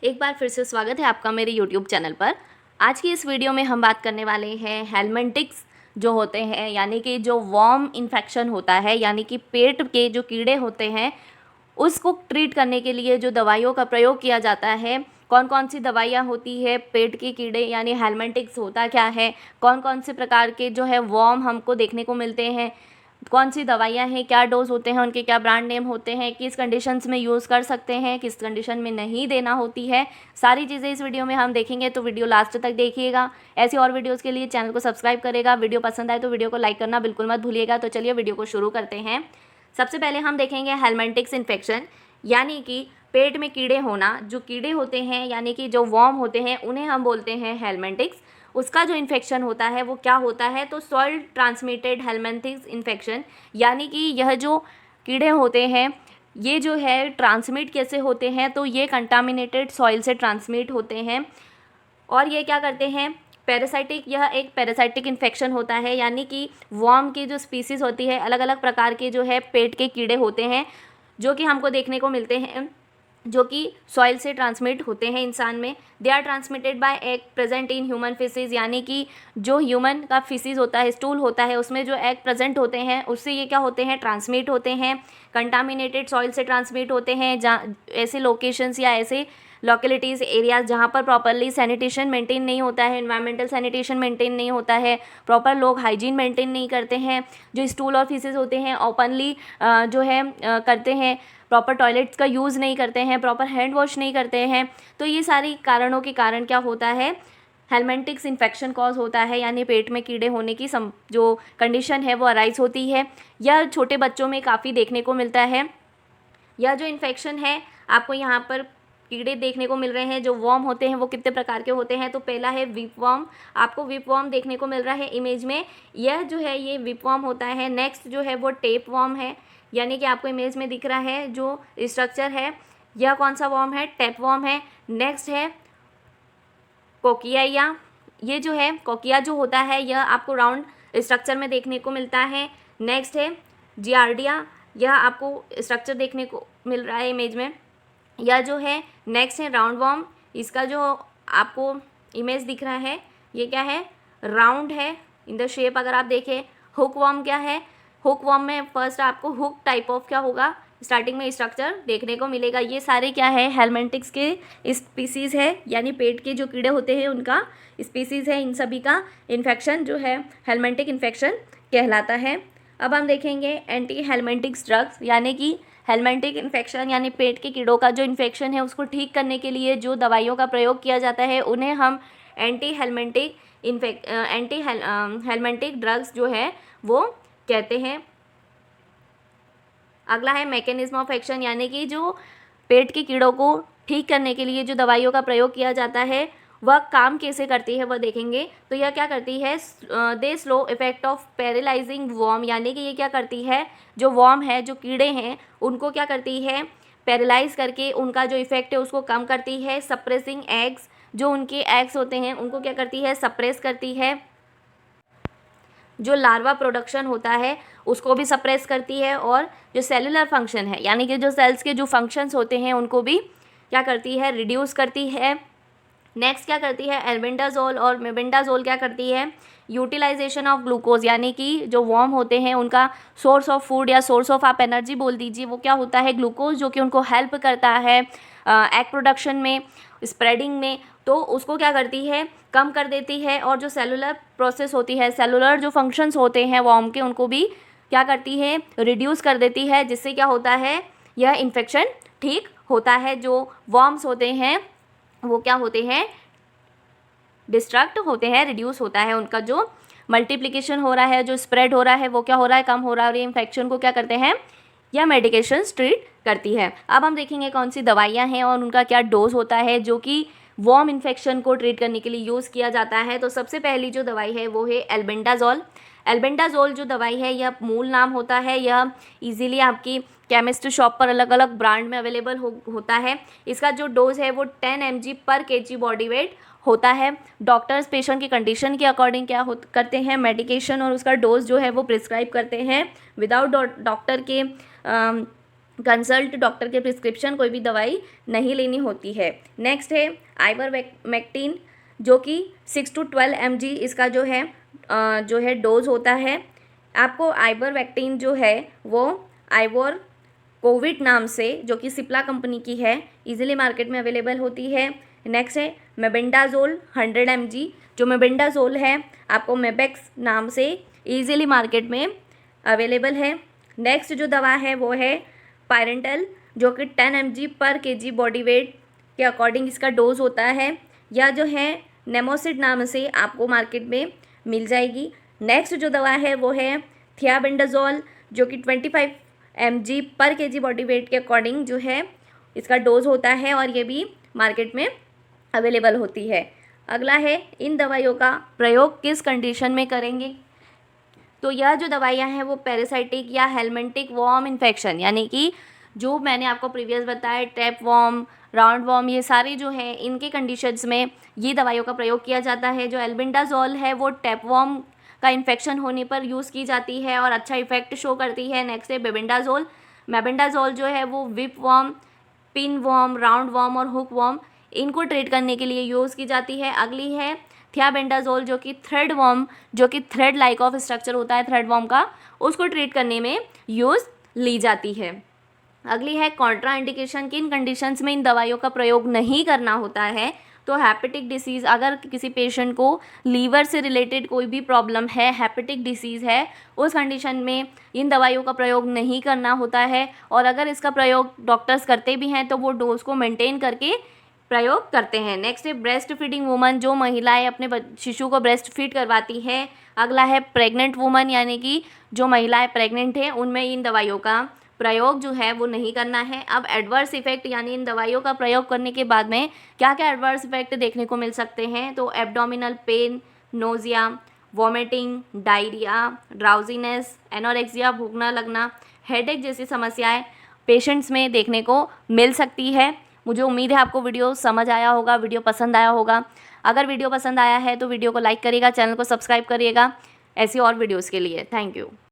एक बार फिर से स्वागत है आपका मेरे YouTube चैनल पर। आज की इस वीडियो में हम बात करने वाले हैं हेलमिंथिक्स जो होते हैं, यानी कि जो वर्म इन्फेक्शन होता है, यानी कि पेट के जो कीड़े होते हैं उसको ट्रीट करने के लिए जो दवाइयों का प्रयोग किया जाता है। कौन कौन सी दवाइयाँ होती है, पेट के कीड़े यानी हेलमिंथिक्स होता क्या है, कौन कौन से प्रकार के जो है वर्म हमको देखने को मिलते हैं, कौन सी दवाइयाँ हैं, क्या डोज होते हैं, उनके क्या ब्रांड नेम होते हैं, किस कंडीशंस में यूज़ कर सकते हैं, किस कंडीशन में नहीं देना होती है, सारी चीज़ें इस वीडियो में हम देखेंगे। तो वीडियो लास्ट तक देखिएगा। ऐसी और वीडियोस के लिए चैनल को सब्सक्राइब करेगा। वीडियो पसंद आए तो वीडियो को लाइक करना बिल्कुल मत भूलिएगा। तो चलिए वीडियो को शुरू करते हैं। सबसे पहले हम देखेंगे हेलमिंथिक्स इन्फेक्शन, यानी कि पेट में कीड़े होना। जो कीड़े होते हैं यानी कि जो वर्म होते हैं उन्हें हम बोलते हैं हेलमिंथिक्स। उसका जो इन्फेक्शन होता है वो क्या होता है, तो सॉइल ट्रांसमिटेड हेलमिंथिक्स इन्फेक्शन, यानी कि यह जो कीड़े होते हैं ये जो है ट्रांसमिट कैसे होते हैं, तो ये कंटामिनेटेड सॉइल से ट्रांसमिट होते हैं। और ये क्या करते हैं, पैरासाइटिक, यह एक पैरासाइटिक इन्फेक्शन होता है, यानी कि वर्म की जो स्पीसीज़ होती है, अलग अलग प्रकार के जो है पेट के कीड़े होते हैं जो कि हमको देखने को मिलते हैं, जो कि सॉइल से ट्रांसमिट होते हैं इंसान में। They are transmitted by egg present in human faeces, यानी कि जो ह्यूमन का फिसीज होता है, स्टूल होता है, उसमें जो एग प्रेजेंट होते हैं उससे ये क्या होते हैं, ट्रांसमिट होते हैं। कंटामिनेटेड सॉइल से ट्रांसमिट होते हैं, जहाँ ऐसे लोकेशंस या ऐसे लोकेलिटीज़ एरियाज जहाँ पर प्रॉपरली सैनिटेशन मेंटेन नहीं होता है, एनवायरमेंटल सैनिटेशन मेंटेन नहीं होता है, प्रॉपर लोग हाइजीन मेंटेन नहीं करते हैं, जो स्टूल और फीसेस होते हैं ओपनली जो है करते हैं, प्रॉपर टॉयलेट्स का यूज़ नहीं करते हैं, प्रॉपर हैंड वॉश नहीं करते हैं। तो ये सारी कारणों के कारण क्या होता है, हेलमिंथिक्स इन्फेक्शन कॉज होता है, यानी पेट में कीड़े होने की जो कंडीशन है वो अराइज होती है। यह छोटे बच्चों में काफ़ी देखने को मिलता है। यह जो इन्फेक्शन है, आपको यहाँ पर कीड़े देखने को मिल रहे हैं। जो वर्म होते हैं वो कितने प्रकार के होते हैं, तो पहला है विपवर्म। आपको विपवर्म देखने को मिल रहा है इमेज में, यह जो है ये विपवर्म होता है। नेक्स्ट जो है वो टेपवर्म है, यानी कि आपको इमेज में दिख रहा है जो स्ट्रक्चर है, यह कौन सा वर्म है, टेपवर्म है। नेक्स्ट है कोकिया। ये जो है कोकिया जो होता है यह आपको राउंड स्ट्रक्चर में देखने को मिलता है। नेक्स्ट है जियार्डिया, यह आपको स्ट्रक्चर देखने को मिल रहा है इमेज में, यह जो है। नेक्स्ट है राउंड वर्म, इसका जो आपको इमेज दिख रहा है ये क्या है, राउंड है इन द शेप। अगर आप देखें हुक वर्म क्या है, हुक वर्म में फर्स्ट आपको हुक टाइप ऑफ क्या होगा, स्टार्टिंग में स्ट्रक्चर देखने को मिलेगा। ये सारे क्या है, हेलमिंथिक्स के स्पीसीज़ है, यानी पेट के जो कीड़े होते हैं उनका स्पीसीज़ है। इन सभी का इन्फेक्शन जो है हेलमिंथिक इन्फेक्शन कहलाता है। अब हम देखेंगे एंटी हेलमिंथिक्स ड्रग्स, यानी कि हेलमिंथिक इन्फेक्शन यानी पेट के कीड़ों का जो इन्फेक्शन है उसको ठीक करने के लिए जो दवाइयों का प्रयोग किया जाता है उन्हें हम एंटी हेलमिंथिक ड्रग्स जो है वो कहते हैं। अगला है मैकेनिज्म ऑफ एक्शन, यानी कि जो पेट के कीड़ों को ठीक करने के लिए जो दवाइयों का प्रयोग किया जाता है वह काम कैसे करती है वह देखेंगे। तो यह क्या करती है, दे slow effect of paralysing worm, यानी कि ये क्या करती है, जो वर्म है, जो कीड़े हैं उनको क्या करती है, पैरालाइज करके उनका जो इफेक्ट है उसको कम करती है। सप्रेसिंग एग्स, जो उनके एग्स होते हैं उनको क्या करती है, सप्रेस करती है। जो लार्वा प्रोडक्शन होता है उसको भी सप्रेस करती है। और जो सेलुलर फंक्शन है, यानी कि जो सेल्स के जो फंक्शंस होते हैं उनको भी क्या करती है, रिड्यूस करती है। नेक्स्ट क्या करती है, एल्बेंडाजोल और मेबेंडाजोल क्या करती है, यूटिलाइजेशन ऑफ ग्लूकोज, यानी कि जो वर्म होते हैं उनका सोर्स ऑफ फूड या सोर्स ऑफ आप एनर्जी बोल दीजिए, वो क्या होता है, ग्लूकोज, जो कि उनको हेल्प करता है एग प्रोडक्शन में, स्प्रेडिंग में। तो उसको क्या करती है, कम कर देती है। और जो सेलुलर प्रोसेस होती है, सेलुलर जो फंक्शंस होते हैं वर्म के, उनको भी क्या करती है, रिड्यूस कर देती है, जिससे क्या होता है, यह इन्फेक्शन ठीक होता है। जो वर्म्स होते हैं वो क्या होते हैं, डिस्ट्रक्ट होते हैं, रिड्यूस होता है, उनका जो मल्टीप्लिकेशन हो रहा है, जो स्प्रेड हो रहा है वो क्या हो रहा है, कम हो रहा है। और ये इन्फेक्शन को क्या करते हैं, या मेडिकेशन ट्रीट करती है। अब हम देखेंगे कौन सी दवाइयाँ हैं और उनका क्या डोज होता है जो कि वर्म इन्फेक्शन को ट्रीट करने के लिए यूज़ किया जाता है। तो सबसे पहली जो दवाई है वो है एल्बेंडाजोल। एल्बेंडाजोल जो दवाई है, यह मूल नाम होता है, यह इजीली आपकी केमिस्ट शॉप पर अलग अलग ब्रांड में अवेलेबल होता है। इसका जो डोज है वो 10 mg पर kg बॉडी वेट होता है। डॉक्टर्स पेशेंट की कंडीशन के अकॉर्डिंग क्या करते हैं, मेडिकेशन और उसका डोज जो है वो प्रिस्क्राइब करते हैं। विदाउट डॉक्टर के कंसल्ट डॉक्टर के प्रिस्क्रिप्शन कोई भी दवाई नहीं लेनी होती है। नेक्स्ट है आइवरमेक्टिन, जो कि 6 to 12 mg इसका जो है डोज होता है। आपको आइवरमेक्टिन जो है वो आइवोर कोविड नाम से, जो कि सिप्ला कंपनी की है, इजीली मार्केट में अवेलेबल होती है। नेक्स्ट है मेबेंडाजोल 100 mg, जो मेबेंडाजोल है आपको मेबेक्स नाम से इजीली मार्केट में अवेलेबल है। नेक्स्ट जो दवा है वो है पायरेंटल, जो कि 10 mg पर kg बॉडी वेट के अकॉर्डिंग इसका डोज होता है। या जो है नेमोसिड नाम से आपको मार्केट में मिल जाएगी। नेक्स्ट जो दवा है वो है थियाबेंडाजोल, जो कि 25 mg पर kg बॉडी वेट के अकॉर्डिंग जो है इसका डोज होता है और ये भी मार्केट में अवेलेबल होती है। अगला है इन दवाइयों का प्रयोग किस कंडीशन में करेंगे। तो यह जो दवाइयाँ हैं वो पैरासाइटिक या हेलमिंथिक वॉर्म इन्फेक्शन, यानी कि जो मैंने आपको प्रीवियस बताया टैप वॉर्म, राउंड वॉर्म, ये सारे जो हैं इनके कंडीशंस में ये दवाइयों का प्रयोग किया जाता है। जो एल्बेंडाजोल है वो टैप वॉर्म का इन्फेक्शन होने पर यूज़ की जाती है और अच्छा इफेक्ट शो करती है। नेक्स्ट है बेबेंडाजोल। मेबेंडाजोल जो है वो whipworm, pinworm, roundworm और हुक वॉर्म, इनको ट्रीट करने के लिए यूज़ की जाती है। अगली है थियाबेंडाजोल, जो कि थ्रेड वॉर्म, जो कि थ्रेड लाइक ऑफ स्ट्रक्चर होता है थ्रेड वॉर्म का, उसको ट्रीट करने में यूज़ ली जाती है। अगली है कॉन्ट्रा इंडिकेशन, किन कंडीशंस में इन दवाइयों का प्रयोग नहीं करना होता है। तो हेपेटिक डिसीज़, अगर किसी पेशेंट को लीवर से रिलेटेड कोई भी प्रॉब्लम है, हेपेटिक डिसीज़ है, उस कंडीशन में इन दवाइयों का प्रयोग नहीं करना होता है। और अगर इसका प्रयोग डॉक्टर्स करते भी हैं तो वो डोज को मेंटेन करके प्रयोग करते हैं। नेक्स्ट है ब्रेस्ट फीडिंग वुमन, जो महिलाएं अपने शिशु को ब्रेस्ट फीड करवाती है। अगला है प्रेग्नेंट वुमन, यानी कि जो महिलाएं प्रेग्नेंट हैं उनमें इन दवाइयों का प्रयोग जो है वो नहीं करना है। अब एडवर्स इफेक्ट, यानी इन दवाइयों का प्रयोग करने के बाद में क्या क्या एडवर्स इफेक्ट देखने को मिल सकते हैं। तो abdominal pain, nausea, vomiting, diarrhoea, drowsiness, anorexia, भूख न लगना, हेडेक जैसी समस्याएं पेशेंट्स में देखने को मिल सकती है। मुझे उम्मीद है आपको वीडियो समझ आया होगा, वीडियो पसंद आया होगा। अगर वीडियो पसंद आया है तो वीडियो को लाइक करिएगा, चैनल को सब्सक्राइब करिएगा ऐसी और वीडियोज़ के लिए। Thank you.